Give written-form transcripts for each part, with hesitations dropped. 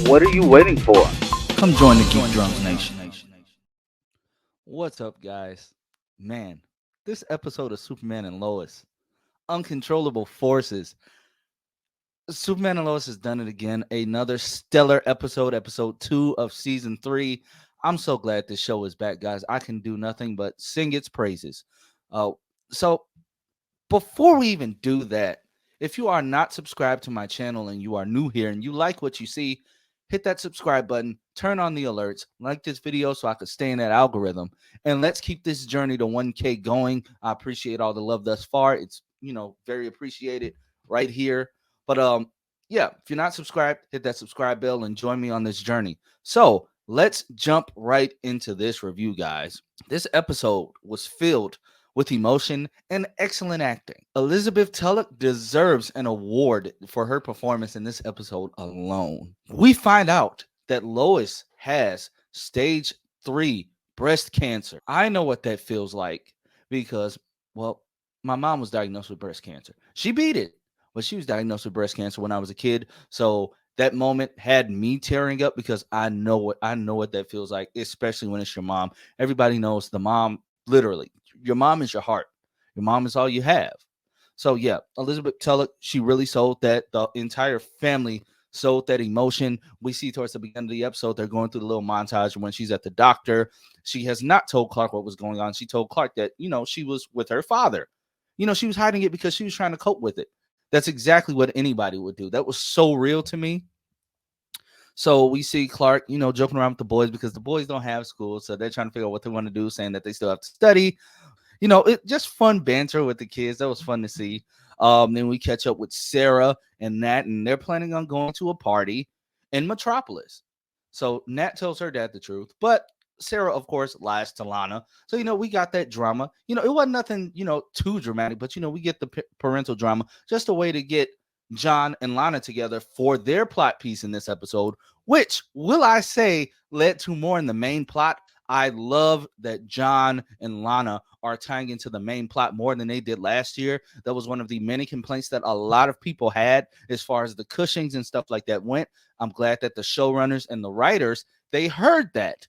What are you waiting for? Come join the Geek Drums Nation. What's up, guys? Man, this episode of Superman and Lois, Uncontrollable Forces. Superman and Lois has done it again. Another stellar episode, episode 2 of season 3. I'm so glad this show is back, guys. I can do nothing but sing its praises. Uh, so, before we even do that, if you are not subscribed to my channel and you are new here and you like what you see, hit that subscribe button, turn on the alerts, like this video so I could stay in that algorithm, and let's keep this journey to 1K going. I appreciate all the love thus far. It's, very appreciated right here. But yeah, if you're not subscribed, hit that subscribe bell and join me on this journey. So, let's jump right into this review, guys. This episode was filled with emotion and excellent acting. Elizabeth Tulloch deserves an award for her performance in this episode alone. We find out that Lois has stage 3 breast cancer. I know what that feels like because, well, my mom was diagnosed with breast cancer. She beat it, but she was diagnosed with breast cancer when I was a kid. So that moment had me tearing up because I know what that feels like, especially when it's your mom. Everybody knows the mom, literally. Your mom is your heart. Your mom is all you have. So yeah, Elizabeth Tulloch, she really sold that. The entire family sold that emotion. We see towards the beginning of the episode, they're going through the little montage when she's at the doctor. She has not told Clark what was going on. She told Clark that, she was with her father. She was hiding it because she was trying to cope with it. That's exactly what anybody would do. That was so real to me. So we see Clark, joking around with the boys because the boys don't have school. So they're trying to figure out what they want to do, saying that they still have to study. It just fun banter with the kids. That was fun to see. Then we catch up with Sarah and Nat, and they're planning on going to a party in Metropolis. So Nat tells her dad the truth, but Sarah, of course, lies to Lana. So, we got that drama. It wasn't nothing, too dramatic, but, we get the parental drama, just a way to get John and Lana together for their plot piece in this episode, which, will I say, led to more in the main plot. I love that John and Lana are tying into the main plot more than they did last year. That was one of the many complaints that a lot of people had as far as the Cushings and stuff like that went. I'm glad that the showrunners and the writers, they heard that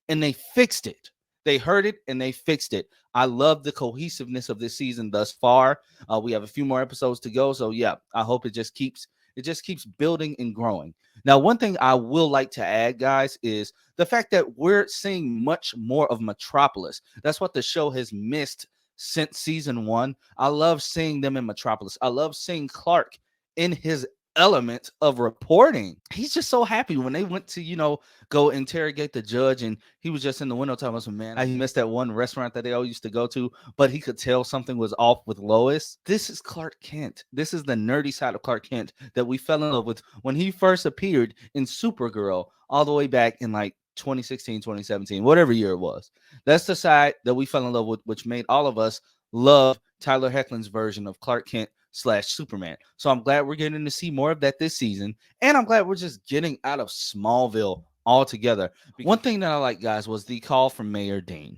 and they fixed it. They heard it and they fixed it. I love the cohesiveness of this season thus far. We have a few more episodes to go, so yeah, I hope it just keeps building and growing. Now, one thing I will like to add, guys, is the fact that we're seeing much more of Metropolis. That's what the show has missed since season 1. I love seeing them in Metropolis. I love seeing Clark in his element of reporting. He's just so happy when they went to, go interrogate the judge, and he was just in the window talking about some, man, he missed that one restaurant that they all used to go to, but he could tell something was off with Lois. This is Clark Kent. This is the nerdy side of Clark Kent that we fell in love with when he first appeared in Supergirl all the way back in like 2016, 2017, whatever year it was. That's the side that we fell in love with, which made all of us love Tyler Hoechlin's version of Clark Kent slash Superman. So I'm glad we're getting to see more of that this season. And I'm glad we're just getting out of Smallville altogether. One thing that I like, guys, was the call from Mayor Dean.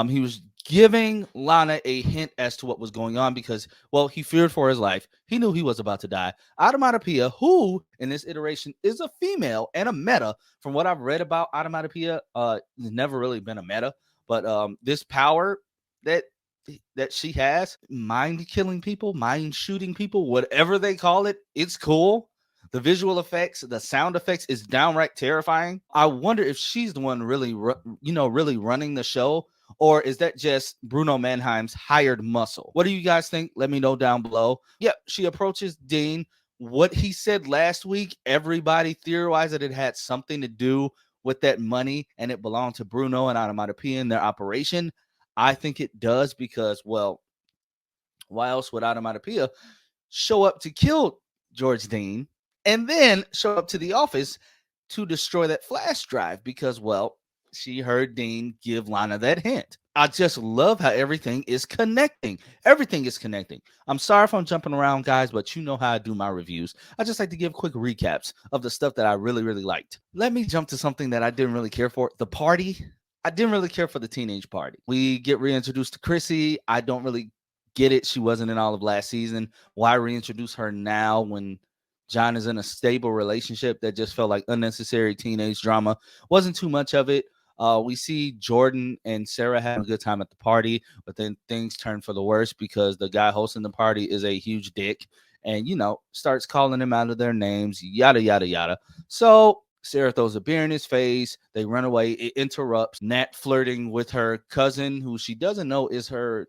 He was giving Lana a hint as to what was going on because, well, he feared for his life. He knew he was about to die. Automatopoeia, who in this iteration is a female and a meta, from what I've read about Automatopoeia, has never really been a meta, but this power that she has, mind killing people, mind shooting people, whatever they call it, it's cool. The visual effects, the sound effects is downright terrifying. I wonder if she's the one really, really running the show, or is that just Bruno Mannheim's hired muscle? What do you guys think? Let me know down below. Yep, she approaches Dean. What he said last week, everybody theorized that it had something to do with that money and it belonged to Bruno and Automatopoeia in their operation. I think it does because, well, why else would Automatopoeia show up to kill George Dean and then show up to the office to destroy that flash drive? Because, well, she heard Dean give Lana that hint. I just love how everything is connecting. Everything is connecting. I'm sorry if I'm jumping around, guys, but you know how I do my reviews. I just like to give quick recaps of the stuff that I really, really liked. Let me jump to something that I didn't really care for. The party. I didn't really care for the teenage party. We get reintroduced to Chrissy. I don't really get it. She wasn't in all of last season. Why reintroduce her now when John is in a stable relationship that just felt like unnecessary teenage drama. Wasn't too much of it. We see Jordan and Sarah having a good time at the party, but then things turn for the worse because the guy hosting the party is a huge dick and, starts calling them out of their names, yada, yada, yada. So Sarah throws a beer in his face. They run away. It interrupts Nat flirting with her cousin, who she doesn't know is her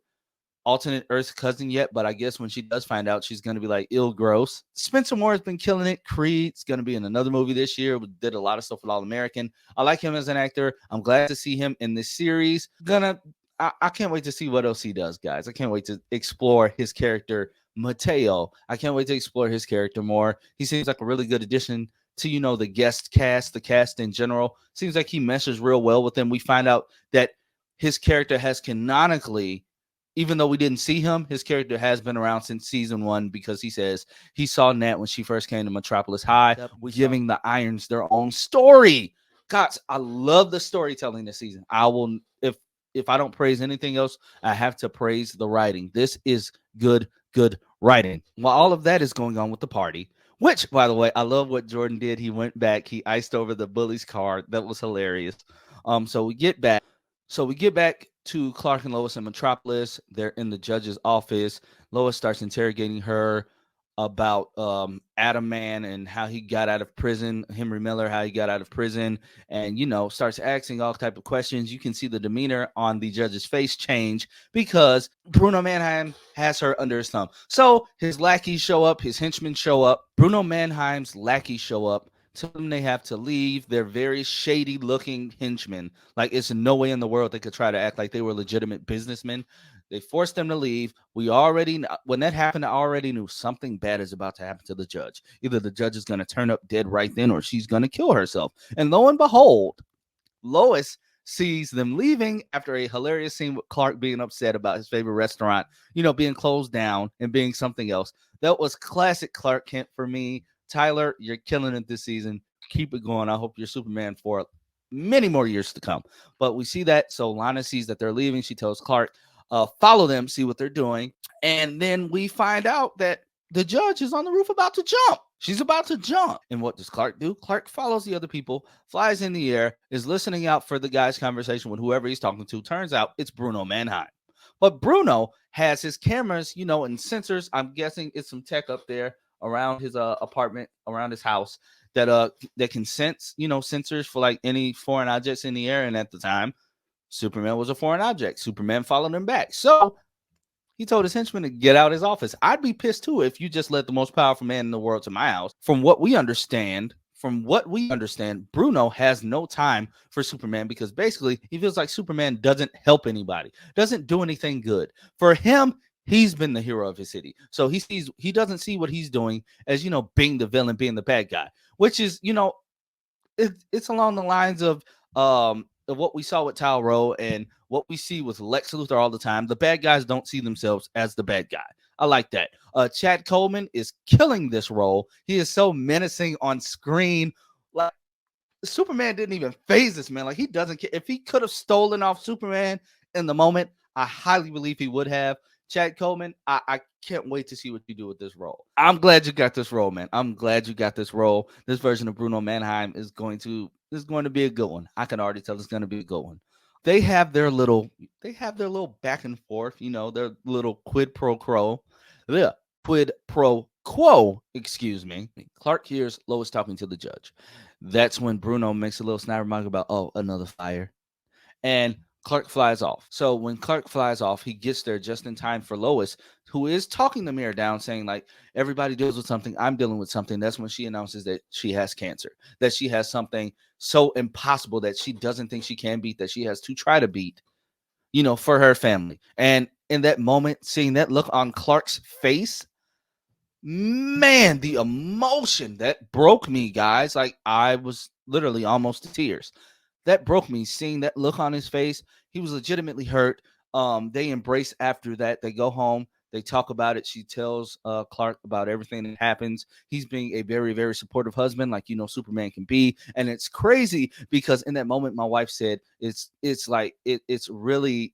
alternate Earth cousin yet, but I guess when she does find out, she's gonna be like ill gross. Spencer Moore has been killing it. Creed's gonna be in another movie this year. We did a lot of stuff with All American. I like him as an actor. I'm glad to see him in this series. I can't wait to see what else he does, guys. I can't wait to explore his character, Mateo. I can't wait to explore his character more. He seems like a really good addition to the guest cast, the cast in general. Seems like he meshes real well with them. We find out that his character has canonically, even though we didn't see him, his character has been around since season 1 because he says he saw Nat when she first came to Metropolis High, giving the Irons their own story. Guys, I love the storytelling this season. I will, if I don't praise anything else, I have to praise the writing. This is good writing. While all of that is going on with the party, which, by the way, I love what Jordan did. He went back, he iced over the bully's car. That was hilarious. So we get back. To Clark and Lois in Metropolis. They're in the judge's office. Lois starts interrogating her about Adam Man and how he got out of prison, Henry Miller, how he got out of prison, and starts asking all type of questions. You can see the demeanor on the judge's face change because Bruno Mannheim has her under his thumb. So his lackeys show up, his henchmen show up. Bruno Mannheim's lackeys show up, tell them they have to leave. They're very shady looking henchmen. Like, it's no way in the world they could try to act like they were legitimate businessmen. They forced them to leave. When that happened, I already knew something bad is about to happen to the judge. Either the judge is going to turn up dead right then or she's going to kill herself. And lo and behold, Lois sees them leaving after a hilarious scene with Clark being upset about his favorite restaurant, being closed down and being something else. That was classic Clark Kent for me. Tyler, you're killing it this season. Keep it going. I hope you're Superman for many more years to come. But we see that. So Lana sees that they're leaving. She tells Clark, follow them, see what they're doing. And then we find out that the judge is on the roof about to jump. She's about to jump. And what does Clark do? Clark follows the other people, flies in the air, is listening out for the guy's conversation with whoever he's talking to. Turns out it's Bruno Mannheim. But Bruno has his cameras, and sensors. I'm guessing it's some tech up there around his apartment, around his house that can sense, sensors for like any foreign objects in the air. And at the time, Superman was a foreign object. Superman followed him back. So he told his henchmen to get out of his office. I'd be pissed too if you just let the most powerful man in the world to my house. From what we understand, Bruno has no time for Superman because basically he feels like Superman doesn't help anybody, doesn't do anything good. For him, he's been the hero of his city. So he doesn't see what he's doing as, being the villain, being the bad guy, which is, it's along the lines of what we saw with Tauro and what we see with Lex Luthor all the time. The bad guys don't see themselves as the bad guy. I like that. Chad Coleman is killing this role. He is so menacing on screen. Like, Superman didn't even phase this man. Like, he doesn't care. If he could have stolen off Superman in the moment, I highly believe he would have. Chad Coleman, I can't wait to see what you do with this role. I'm glad you got this role, man. I'm glad you got this role. This version of Bruno Mannheim is going to be a good one. I can already tell it's going to be a good one. They have their little back and forth, their little quid pro quo. Yeah, quid pro quo, excuse me. Clark hears Lois talking to the judge. That's when Bruno makes a little snide remark about, oh, another fire. And Clark flies off. So when Clark flies off, he gets there just in time for Lois, who is talking the mirror down, saying, like, everybody deals with something. I'm dealing with something. That's when she announces that she has cancer, that she has something so impossible that she doesn't think she can beat, that she has to try to beat, for her family. And in that moment, seeing that look on Clark's face, man, the emotion that broke me, guys. Like, I was literally almost to tears. That broke me, seeing that look on his face. He was legitimately hurt. They embrace after that. They go home. They talk about it. She tells Clark about everything that happens. He's being a very, very supportive husband, like Superman can be. And it's crazy because in that moment, my wife said it's really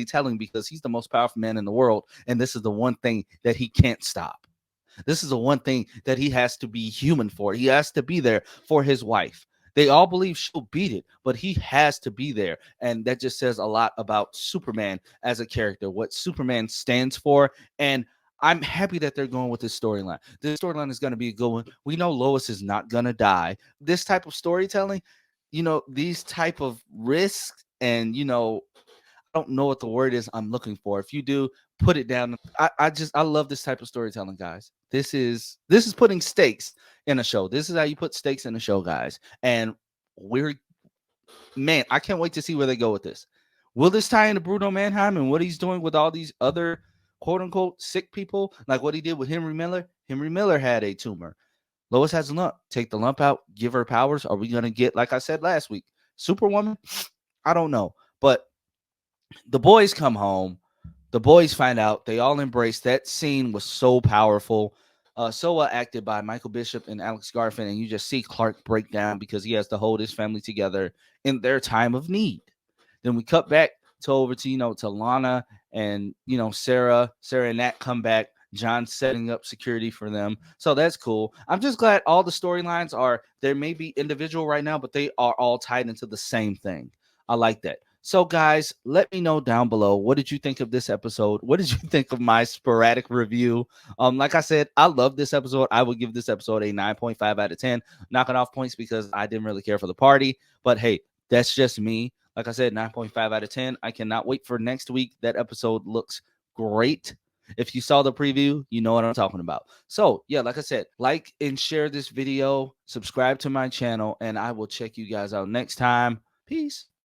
telling because he's the most powerful man in the world, and this is the one thing that he can't stop. This is the one thing that he has to be human for. He has to be there for his wife. They all believe she'll beat it, but he has to be there. And that just says a lot about Superman as a character, what Superman stands for. And I'm happy that they're going with this storyline. This storyline is going to be a good one. We know Lois is not going to die. This type of storytelling, these type of risks and, I don't know what the word is I'm looking for. If you do, put it down. I love this type of storytelling, guys. This is putting stakes in a show. This is how you put stakes in a show, guys. And we're man, I can't wait to see where they go with this. Will this tie into Bruno Mannheim and what he's doing with all these other quote unquote sick people? Like what he did with Henry Miller? Henry Miller had a tumor. Lois has a lump. Take the lump out, give her powers. Are we gonna get, like I said last week, Superwoman? I don't know. But the boys come home. The boys find out. They all embrace. That scene was so powerful. So well acted by Michael Bishop and Alex Garfin. And you just see Clark break down because he has to hold his family together in their time of need. Then we cut back to over to, to Lana and, Sarah and Nat come back. John setting up security for them. So that's cool. I'm just glad all the storylines they may be individual right now, but they are all tied into the same thing. I like that. So, guys, let me know down below. What did you think of this episode? What did you think of my sporadic review? Like I said, I love this episode. I would give this episode a 9.5 out of 10. Knocking off points because I didn't really care for the party. But hey, that's just me. Like I said, 9.5 out of 10. I cannot wait for next week. That episode looks great. If you saw the preview, you know what I'm talking about. So, yeah, like I said, like and share this video. Subscribe to my channel, and I will check you guys out next time. Peace.